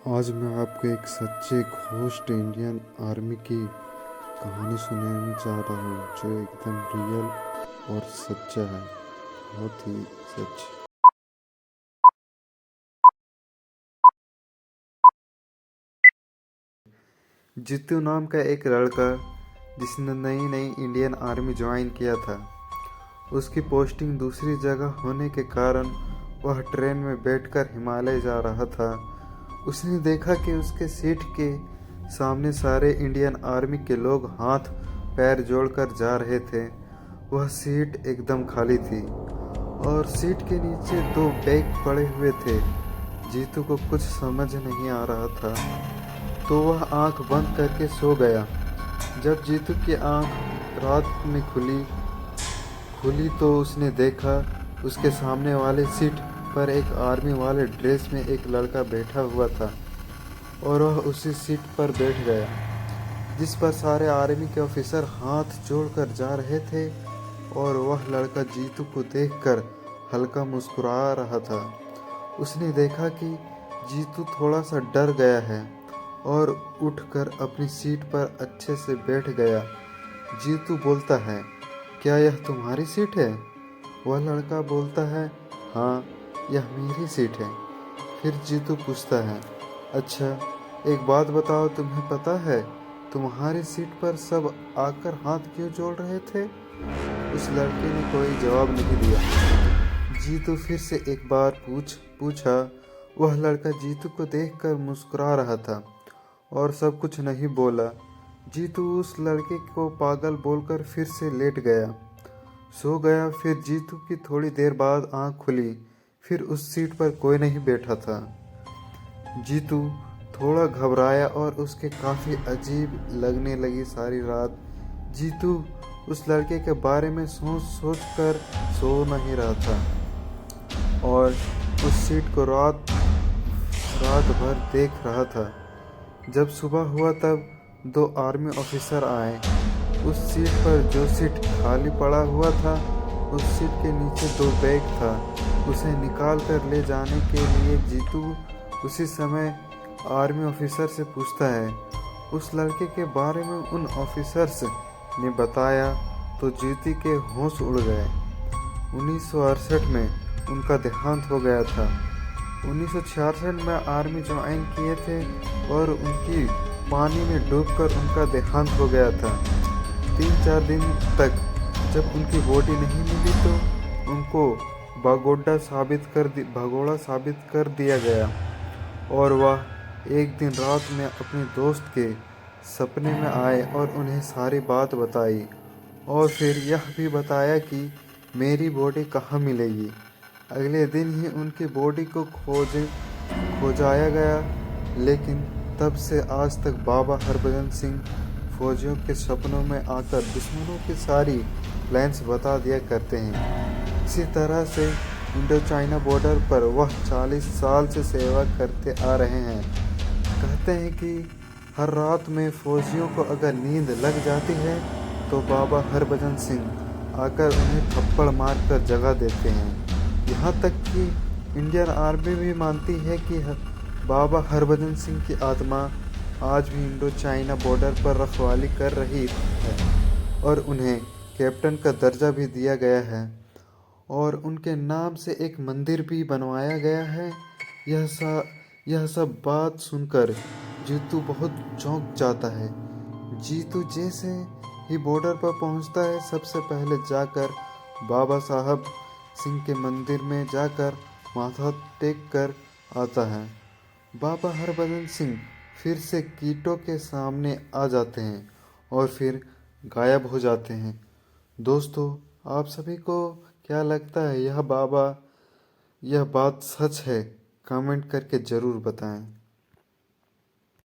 आज मैं आपको एक सच्चे घोस्ट इंडियन आर्मी की कहानी सुनाने जा रहा हूँ जो एकदम रियल और सच्चा है। बहुत ही सच। जीतू नाम का एक लड़का जिसने नई नई इंडियन आर्मी ज्वाइन किया था, उसकी पोस्टिंग दूसरी जगह होने के कारण वह ट्रेन में बैठकर हिमालय जा रहा था। उसने देखा कि उसके सीट के सामने सारे इंडियन आर्मी के लोग हाथ पैर जोड़कर जा रहे थे। वह सीट एकदम खाली थी और सीट के नीचे दो बैग पड़े हुए थे। जीतू को कुछ समझ नहीं आ रहा था तो वह आंख बंद करके सो गया। जब जीतू की आंख रात में खुली तो उसने देखा उसके सामने वाले सीट पर एक आर्मी वाले ड्रेस में एक लड़का बैठा हुआ था और वह उसी सीट पर बैठ गया जिस पर सारे आर्मी के ऑफिसर हाथ जोड़कर जा रहे थे। और वह लड़का जीतू को देखकर हल्का मुस्कुरा रहा था। उसने देखा कि जीतू थोड़ा सा डर गया है और उठकर अपनी सीट पर अच्छे से बैठ गया। जीतू बोलता है, क्या यह तुम्हारी सीट है? वह लड़का बोलता है, हाँ यह मेरी सीट है। फिर जीतू पूछता है, अच्छा एक बात बताओ, तुम्हें पता है तुम्हारी सीट पर सब आकर हाथ क्यों जोड़ रहे थे? उस लड़के ने कोई जवाब नहीं दिया। जीतू फिर से एक बार पूछा। वह लड़का जीतू को देखकर मुस्कुरा रहा था और सब कुछ नहीं बोला। जीतू उस लड़के को पागल बोलकर फिर से लेट गया, सो गया। फिर जीतू की थोड़ी देर बाद आंख खुली। फिर उस सीट पर कोई नहीं बैठा था। जीतू थोड़ा घबराया और उसके काफ़ी अजीब लगने लगी सारी रात। जीतू उस लड़के के बारे में सोच कर सो नहीं रहा था और उस सीट को रात भर देख रहा था। जब सुबह हुआ तब दो आर्मी ऑफिसर आए। उस सीट पर जो सीट खाली पड़ा हुआ था, उस सीट के नीचे दो बैग था। उसे निकाल कर ले जाने के लिए जीतू उसी समय आर्मी ऑफिसर से पूछता है। उस लड़के के बारे में उन ऑफिसर्स ने बताया तो जीतू के होश उड़ गए। 1968 में उनका देहांत हो गया था। 1966 में आर्मी ज्वाइन किए थे और उनकी पानी में डूबकर उनका देहांत हो गया था। 3-4 दिन तक जब उनकी बॉडी नहीं मिली तो उनको भगोड़ा साबित कर दिया गया और वह एक दिन रात में अपने दोस्त के सपने में आए और उन्हें सारी बात बताई और फिर यह भी बताया कि मेरी बॉडी कहाँ मिलेगी। अगले दिन ही उनकी बॉडी को खोजाया गया, लेकिन तब से आज तक बाबा हरभजन सिंह फौजियों के सपनों में आकर दुश्मनों की सारी प्लान्स बता दिया करते हैं। इसी तरह से इंडो चाइना बॉर्डर पर वह 40 साल से सेवा करते आ रहे हैं। कहते हैं कि हर रात में फौजियों को अगर नींद लग जाती है तो बाबा हरभजन सिंह आकर उन्हें थप्पड़ मारकर जगा देते हैं। यहाँ तक कि इंडियन आर्मी भी मानती है कि बाबा हरभजन सिंह की आत्मा आज भी इंडो चाइना बॉर्डर पर रखवाली कर रही है और उन्हें कैप्टन का दर्जा भी दिया गया है और उनके नाम से एक मंदिर भी बनवाया गया है। यह सब बात सुनकर जीतू बहुत चौंक जाता है। जीतू जैसे ही बॉर्डर पर पहुंचता है, सबसे पहले जाकर बाबा साहब सिंह के मंदिर में जाकर माथा टेक कर आता है। बाबा हरभजन सिंह फिर से कीटों के सामने आ जाते हैं और फिर गायब हो जाते हैं। दोस्तों, आप सभी को क्या लगता है यह बात सच है? कमेंट करके ज़रूर बताएं।